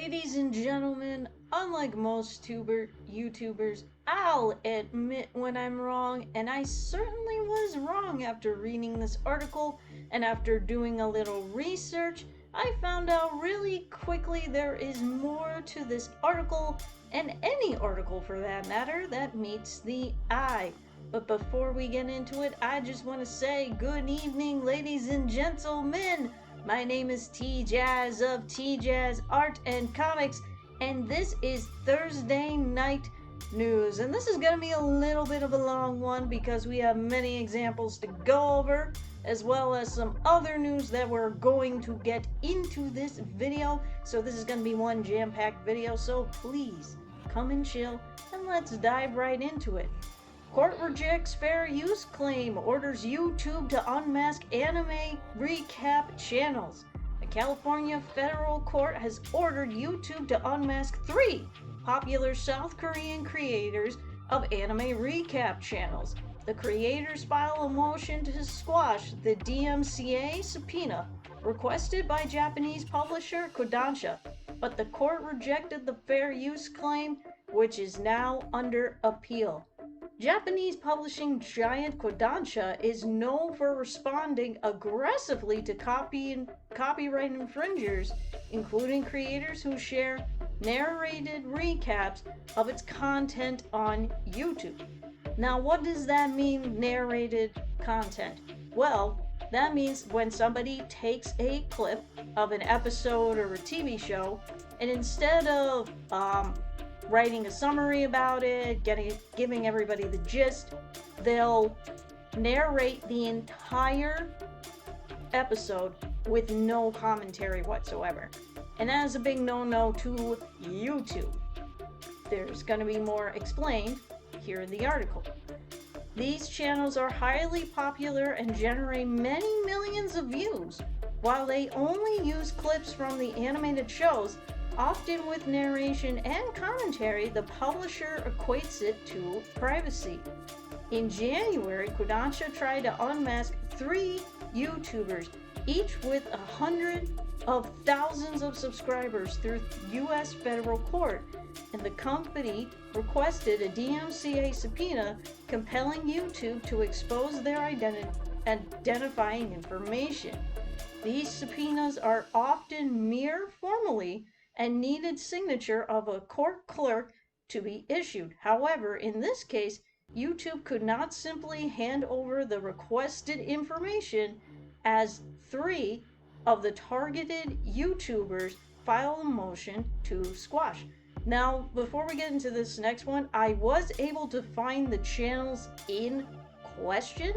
Ladies and gentlemen, unlike most YouTubers, I'll admit when I'm wrong, and I certainly was wrong after reading this article, and after doing a little research, I found out really quickly there is more to this article, and any article for that matter, that meets the eye. But before we get into it, I just want to say good evening, ladies and gentlemen. My name is TJAZZ of TJAZZART&COMICS, and this is Thursday Night News. And this is going to be a little bit of a long one because we have many examples to go over, as well as some other news that we're going to get into this video. So this is going to be one jam-packed video, so please come and chill, and let's dive right into it. Court rejects fair use claim, orders YouTube to unmask anime recap channels. A California federal court has ordered YouTube to unmask 3 popular South Korean creators of anime recap channels. The creators file a motion to squash the DMCA subpoena requested by Japanese publisher Kodansha, but the court rejected the fair use claim, which is now under appeal. Japanese publishing giant Kodansha is known for responding aggressively to copyright infringers, including creators who share narrated recaps of its content on YouTube. Now, what does that mean, narrated content? Well, that means when somebody takes a clip of an episode or a TV show, and instead of writing a summary about it, giving everybody the gist, they'll narrate the entire episode with no commentary whatsoever. And that is a big no-no to YouTube. There's going to be more explained here in the article. These channels are highly popular and generate many millions of views. While they only use clips from the animated shows, often with narration and commentary, the publisher equates it to privacy. In January, Kodansha tried to unmask 3 YouTubers, each with 100,000 of subscribers, through U.S. federal court, and the company requested a DMCA subpoena compelling YouTube to expose their identifying information. These subpoenas are often mere formally and needed signature of a court clerk to be issued. However, in this case, YouTube could not simply hand over the requested information, as 3 of the targeted YouTubers filed a motion to squash. Now, before we get into this next one, I was able to find the channels in question.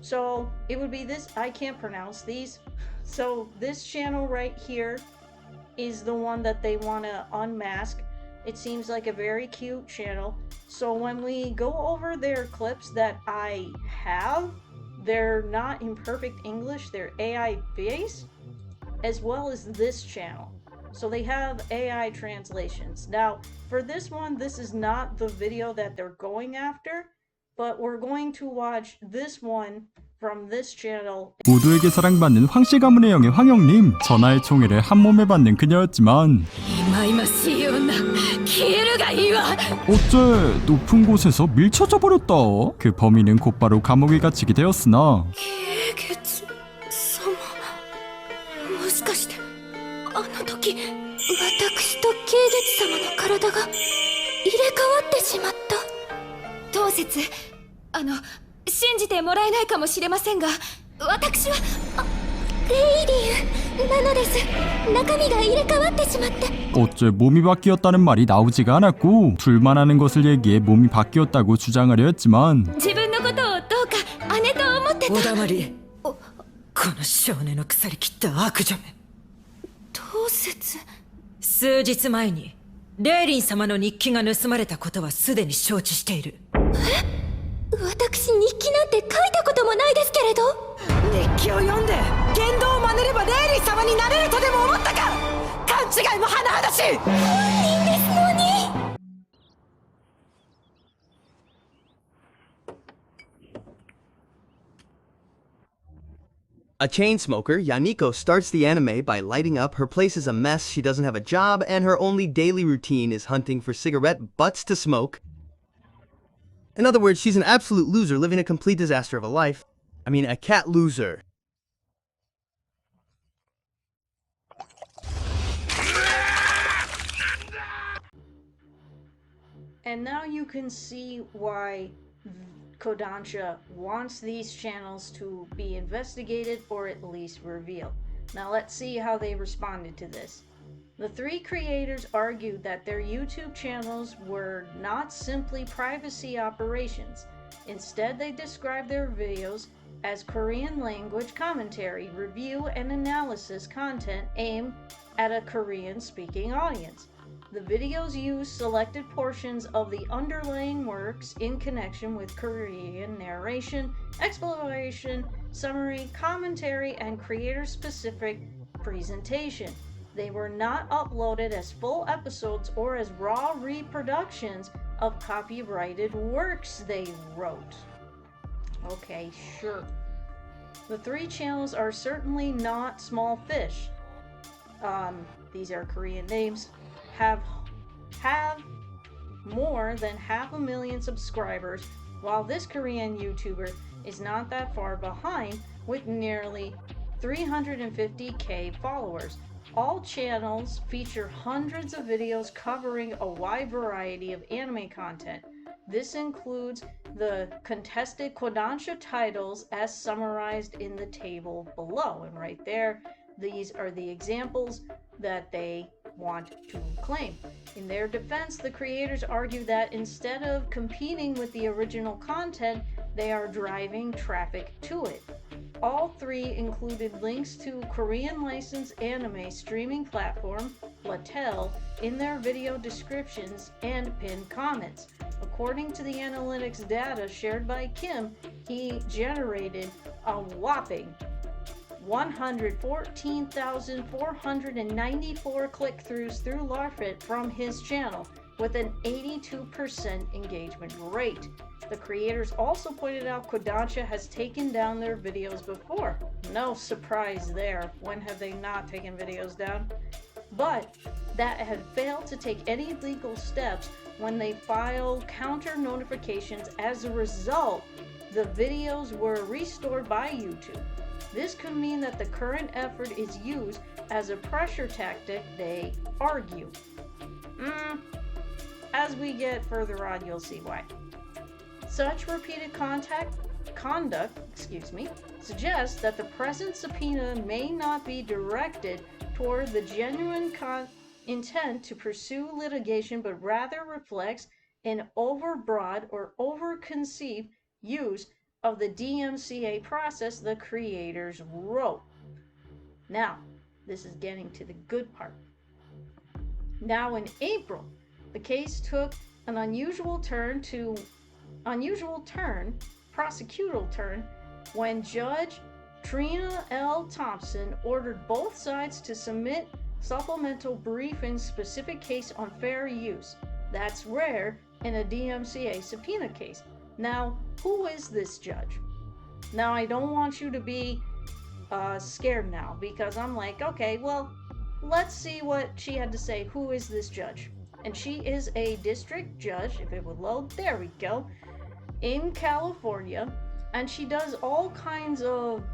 So it would be this, I can't pronounce these. So this channel right here is the one that they want to unmask. It seems like a very cute channel. So when we go over their clips that I have, they're not in perfect English, they're AI based, as well as this channel. So they have AI translations. Now, for this one, this is not the video that they're going after, but we're going to watch this one from this channel. 모두에게 사랑받는 황씨 가문의 영예 황영님. 전하의 총애를 한몸에 받는 그녀였지만 어째 높은 곳에서 밀쳐져 버렸다. 그 범인은 곧바로 감옥에 갇히게 되었으나 어째 몸이 바뀌었다는 말이 나오지가 않았고, 둘만 아는 것을 얘기해 몸이 바뀌었다고 주장하려 했지만 お黙り。この少年の腐りきった悪女め。数日前にレイリン様の日記が盗まれたことはすでに承知している。私日記なんて書いたこともないですけれど。日記を読んで言動を真似ればレイリン様になれるとでも思ったか。勘違いも甚だしい。本人ですのに。A chain smoker, Yaniko starts the anime by lighting up. Her place is a mess, she doesn't have a job, and her only daily routine is hunting for cigarette butts to smoke. In other words, she's an absolute loser living a complete disaster of a life. I mean, a cat loser. And now you can see why Kodansha wants these channels to be investigated or at least revealed. Now let's see how they responded to this. The three creators argued that their YouTube channels were not simply privacy operations. Instead, they described their videos as Korean language commentary, review, and analysis content aimed at a Korean-speaking audience. The videos use selected portions of the underlying works in connection with Korean narration, exploration, summary, commentary, and creator-specific presentation. They were not uploaded as full episodes or as raw reproductions of copyrighted works they wrote. Okay, sure. The three channels are certainly not small fish. These are Korean names. Have more than 500,000 subscribers, while this Korean YouTuber is not that far behind with nearly 350k followers. All channels feature hundreds of videos covering a wide variety of anime content. This includes the contested Kodansha titles as summarized in the table below. And right there, these are the examples that they want to claim. In their defense, the creators argue that instead of competing with the original content, they are driving traffic to it. All three included links to Korean licensed anime streaming platform Latel in their video descriptions and pinned comments. According to the analytics data shared by Kim, he generated a whopping 114,494 click-throughs through Larfit from his channel, with an 82% engagement rate. The creators also pointed out Kodansha has taken down their videos before. No surprise there. When have they not taken videos down? But that had failed to take any legal steps when they filed counter notifications. As a result, the videos were restored by YouTube. This could mean that the current effort is used as a pressure tactic, they argue. As we get further on, you'll see why. Such repeated conduct suggests that the present subpoena may not be directed toward the genuine intent to pursue litigation, but rather reflects an overbroad or overconceived use of the DMCA process the creators wrote. Now, this is getting to the good part. Now in April, the case took an prosecutorial turn, when Judge Trina L. Thompson ordered both sides to submit supplemental briefing specific case on fair use. That's rare in a DMCA subpoena case. Now, who is this judge? Now, I don't want you to be scared now, because I'm like, okay, well, let's see what she had to say. Who is this judge? And she is a district judge, if it would load, there we go, in California, and she does all kinds of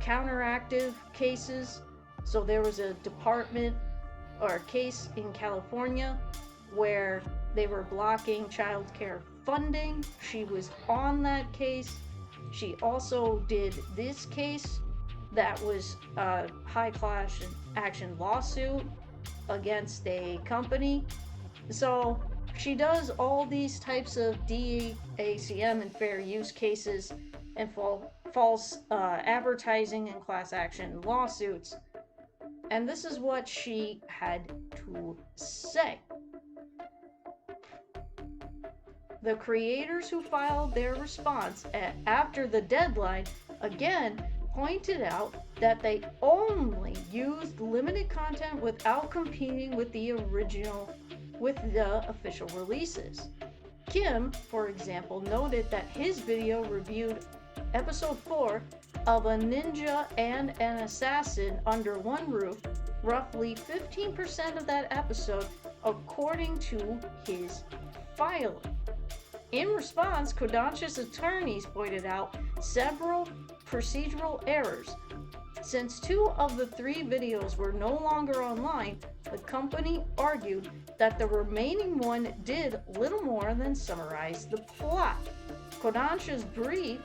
counteractive cases. So there was a department or a case in California where they were blocking child care funding. She was on that case. She also did this case that was a high class action lawsuit against a company. So she does all these types of DACM and fair use cases and false advertising and class action lawsuits. And this is what she had to say. The creators who filed their response after the deadline again pointed out that they only used limited content without competing with the official releases. Kim, for example, noted that his video reviewed episode 4 of a ninja and an assassin under one roof, roughly 15% of that episode, according to his filing. In response, Kodansha's attorneys pointed out several procedural errors. Since 2 of the 3 videos were no longer online, the company argued that the remaining one did little more than summarize the plot. Kodansha's brief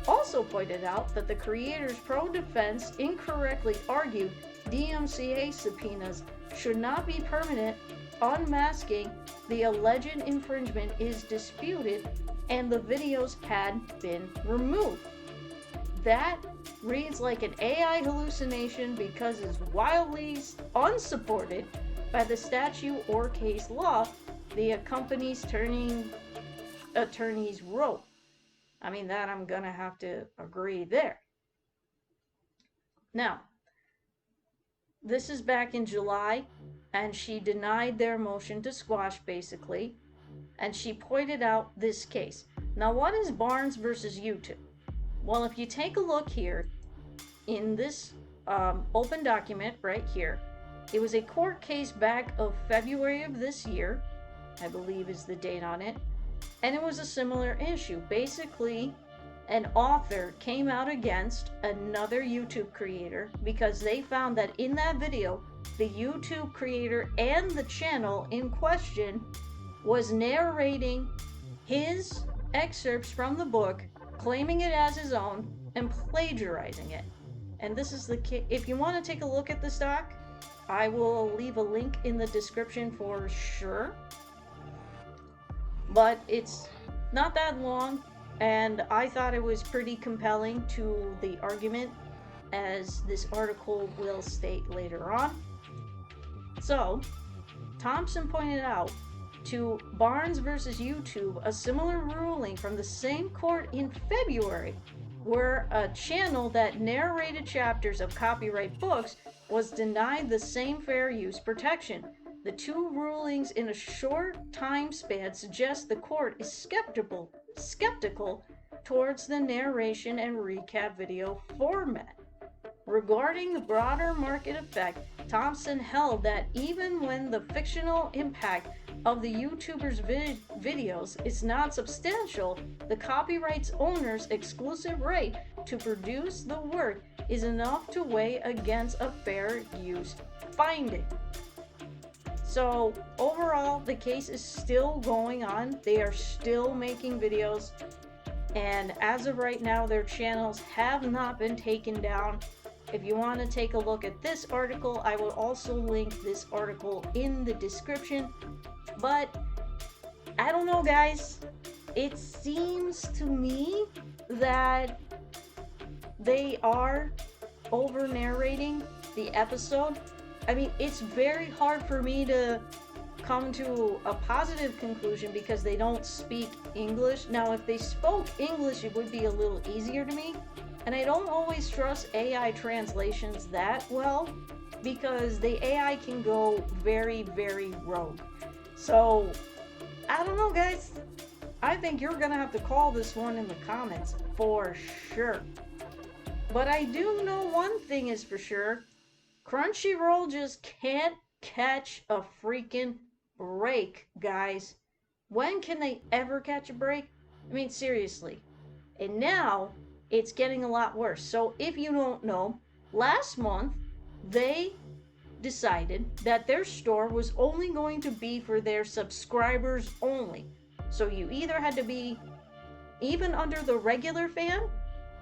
also pointed out that the creator's pro-defense incorrectly argued DMCA subpoenas should not be permanent, unmasking the alleged infringement is disputed, and the videos had been removed. That reads like an AI hallucination because it's wildly unsupported by the statute or case law, the company's attorneys wrote. I mean, that I'm gonna have to agree there. Now, this is back in July, and she denied their motion to squash, basically, and she pointed out this case. Now, what is Barnes versus YouTube? Well, if you take a look here, in this open document right here, it was a court case back of February of this year, I believe is the date on it, and it was a similar issue. Basically, an author came out against another YouTube creator because they found that in that video, the YouTube creator and the channel in question was narrating his excerpts from the book, claiming it as his own, and plagiarizing it. And this is the case. If you want to take a look at this doc, I will leave a link in the description for sure. But it's not that long, and I thought it was pretty compelling to the argument, as this article will state later on. So, Thompson pointed out to Barnes versus YouTube a similar ruling from the same court in February, where a channel that narrated chapters of copyright books was denied the same fair use protection. The 2 rulings in a short time span suggest the court is skeptical towards the narration and recap video format. Regarding the broader market effect, Thompson held that even when the fictional impact of the YouTuber's videos is not substantial, the copyright owner's exclusive right to produce the work is enough to weigh against a fair use finding. So overall, the case is still going on. They are still making videos, and as of right now, their channels have not been taken down. If you want to take a look at this article, I will also link this article in the description. But I don't know, guys. It seems to me that they are over narrating the episode. I mean, it's very hard for me to come to a positive conclusion because they don't speak English. Now, if they spoke English, it would be a little easier to me. And I don't always trust AI translations that well because the AI can go very, very rogue. So, I don't know, guys. I think you're gonna have to call this one in the comments for sure. But I do know one thing is for sure. Crunchyroll just can't catch a freaking break, guys. When can they ever catch a break? I mean, seriously. And now, it's getting a lot worse. So if you don't know, last month, they decided that their store was only going to be for their subscribers only. So you either had to be, even under the regular fan,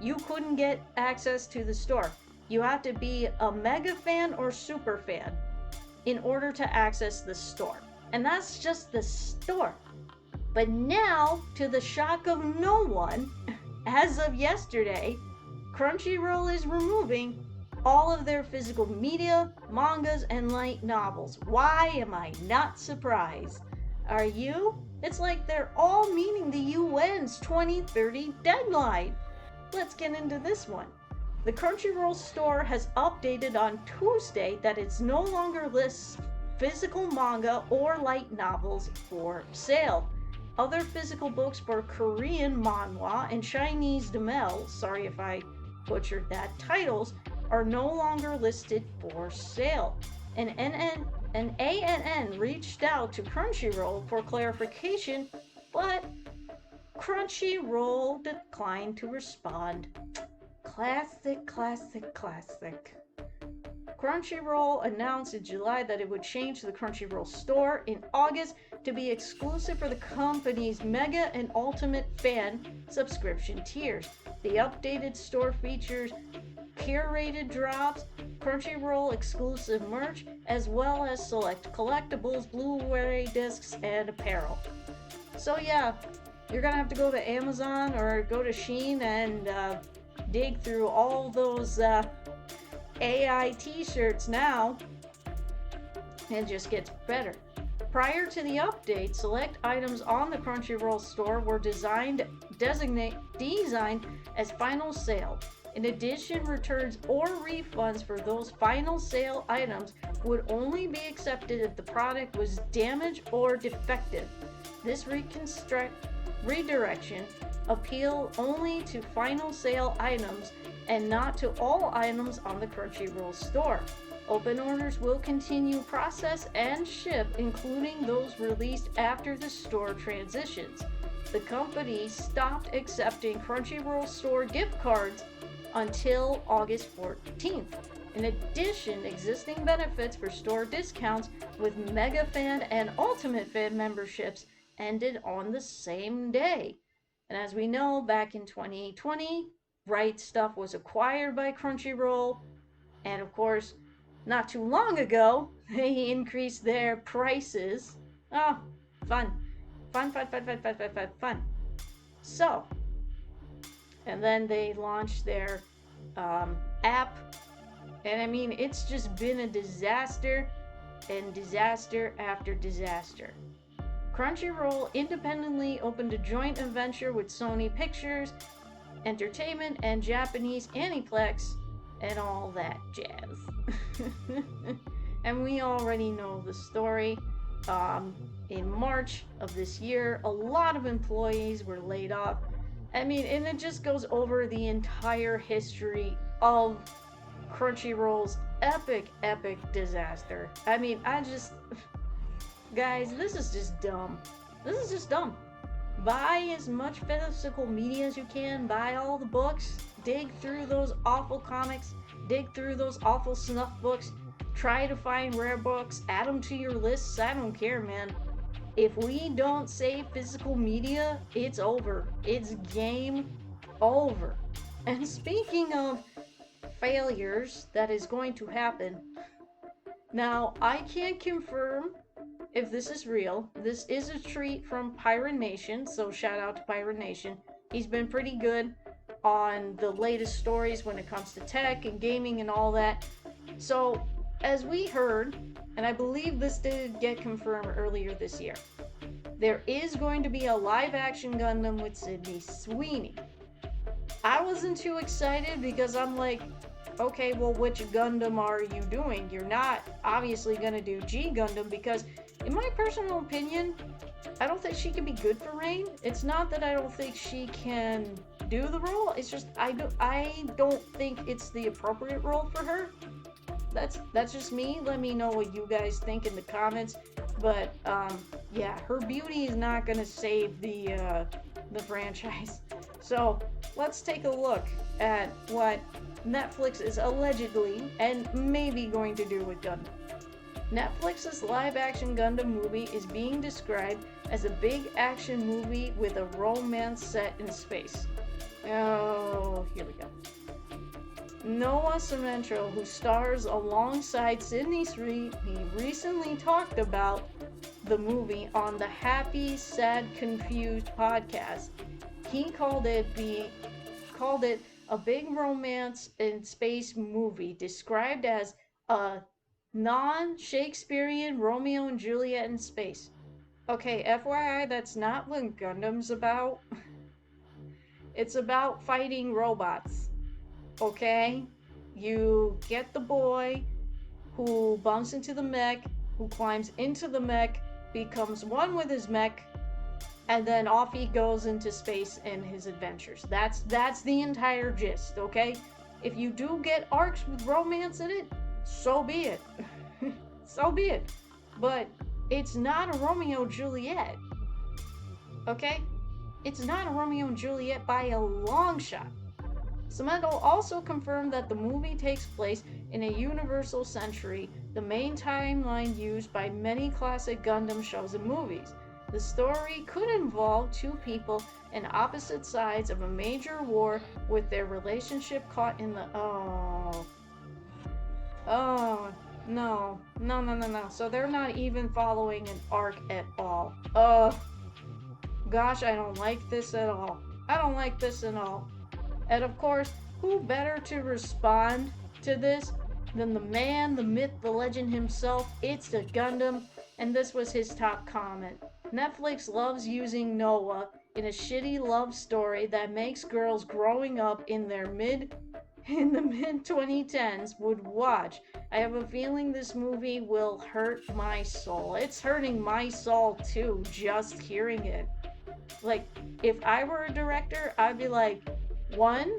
you couldn't get access to the store. You have to be a mega fan or super fan in order to access the store. And that's just the store. But now, to the shock of no one, as of yesterday, Crunchyroll is removing all of their physical media, mangas, and light novels. Why am I not surprised? Are you? It's like they're all meeting the UN's 2030 deadline. Let's get into this one. The Crunchyroll store has updated on Tuesday that it no longer lists physical manga or light novels for sale. Other physical books for Korean manhwa and Chinese demel, sorry if I butchered that, titles are no longer listed for sale. An ANN reached out to Crunchyroll for clarification, but Crunchyroll declined to respond. Classic, classic, classic. Crunchyroll announced in July that it would change the Crunchyroll store in August to be exclusive for the company's Mega and Ultimate Fan subscription tiers. The updated store features curated drops, Crunchyroll exclusive merch, as well as select collectibles, Blu-ray discs, and apparel. So yeah, you're gonna have to go to Amazon or go to Shein and dig through all those AI t-shirts now. It just gets better. Prior to the update, select items on the Crunchyroll store were designed as final sale. In addition, returns or refunds for those final sale items would only be accepted if the product was damaged or defective. This redirection appeal only to final sale items and not to all items on the Crunchyroll store. Open orders will continue process and ship, including those released after the store transitions. The company stopped accepting Crunchyroll store gift cards until August 14th. In addition, existing benefits for store discounts with Mega Fan and Ultimate Fan memberships ended on the same day. And as we know, back in 2020, Right Stuff was acquired by Crunchyroll, and of course, not too long ago, they increased their prices. Oh, fun. So, and then they launched their app, and I mean, it's just been a disaster and disaster after disaster. Crunchyroll independently opened a joint venture with Sony Pictures Entertainment and Japanese Aniplex and all that jazz. And we already know the story. In March of this year, a lot of employees were laid off. I mean, and it just goes over the entire history of Crunchyroll's epic disaster. I mean, guys, this is just dumb. This is just dumb. Buy as much physical media as you can. Buy all the books. Dig through those awful comics. Dig through those awful snuff books. Try to find rare books. Add them to your lists. I don't care, man. If we don't save physical media, it's over. It's game over. And speaking of failures that is going to happen, now I can't confirm if this is real. This is a tweet from Pirate Nation, so shout out to Pirate Nation. He's been pretty good on the latest stories when it comes to tech and gaming and all that. So, as we heard, and I believe this did get confirmed earlier this year, there is going to be a live-action Gundam with Sydney Sweeney. I wasn't too excited because I'm like, okay, well, which Gundam are you doing? You're not obviously going to do G Gundam because, in my personal opinion, I don't think she can be good for Rain. It's not that I don't think she can do the role. It's just I don't think it's the appropriate role for her. That's just me. Let me know what you guys think in the comments. But yeah, her beauty is not gonna save the franchise. So let's take a look at what Netflix is allegedly and maybe going to do with Gundam. Netflix's live-action Gundam movie is being described as a big action movie with a romance set in space. Oh, here we go. Noah Cemento, who stars alongside Sydney Sweeney, recently talked about the movie on the Happy, Sad, Confused podcast. He called it a big romance in space movie, described as a non-Shakespearean Romeo and Juliet in space. Okay, FYI, that's not what Gundam's about. It's about fighting robots. Okay? You get the boy who bumps into the mech, who climbs into the mech, becomes one with his mech, and then off he goes into space in his adventures. That's the entire gist, okay? If you do get arcs with romance in it, so be it. So be it. But it's not a Romeo and Juliet. Okay? It's not a Romeo and Juliet by a long shot. Semenko also confirmed that the movie takes place in a universal century, the main timeline used by many classic Gundam shows and movies. The story could involve two people on opposite sides of a major war with their relationship caught in the... No. So they're not even following an arc at all. Gosh, I don't like this at all. I don't like this at all. And of course, who better to respond to this than the man, the myth, the legend himself? It's the Gundam, and this was his top comment. Netflix loves using Noah in a shitty love story that makes girls growing up in the mid 2010s would watch. I have a feeling this movie will hurt my soul. It's hurting my soul too, just hearing it. Like, if I were a director, I'd be like, one,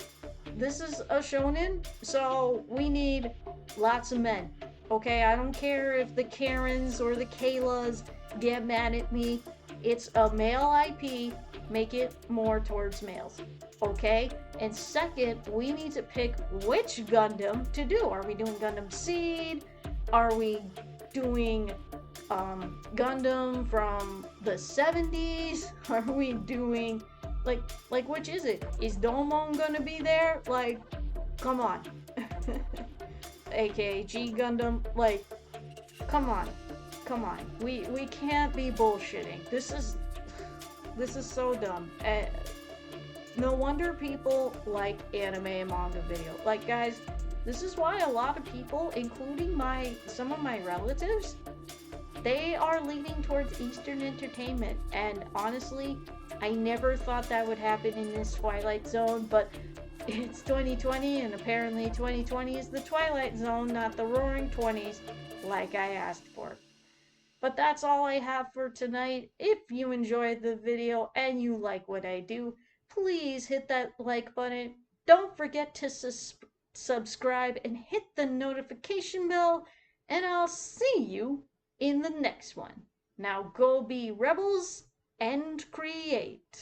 this is a shonen, so we need lots of men. Okay, I don't care if the Karens or the Kaylas get mad at me. It's a male IP, make it more towards males. Okay? And second, we need to pick which Gundam to do. Are we doing Gundam Seed? Are we doing Gundam from the 70s? Are we doing like which is it? Is Domon gonna be there? Like, come on. AKA G Gundam, like, come on. We can't be bullshitting. This is so dumb. No wonder people like anime and manga video. Like, guys, this is why a lot of people, including some of my relatives, they are leaning towards Eastern entertainment. And honestly, I never thought that would happen in this Twilight Zone, but it's 2020, and apparently 2020 is the Twilight Zone, not the Roaring 20s, like I asked for. But that's all I have for tonight. If you enjoyed the video and you like what I do, please hit that like button. Don't forget to subscribe and hit the notification bell, and I'll see you in the next one. Now go be rebels and create.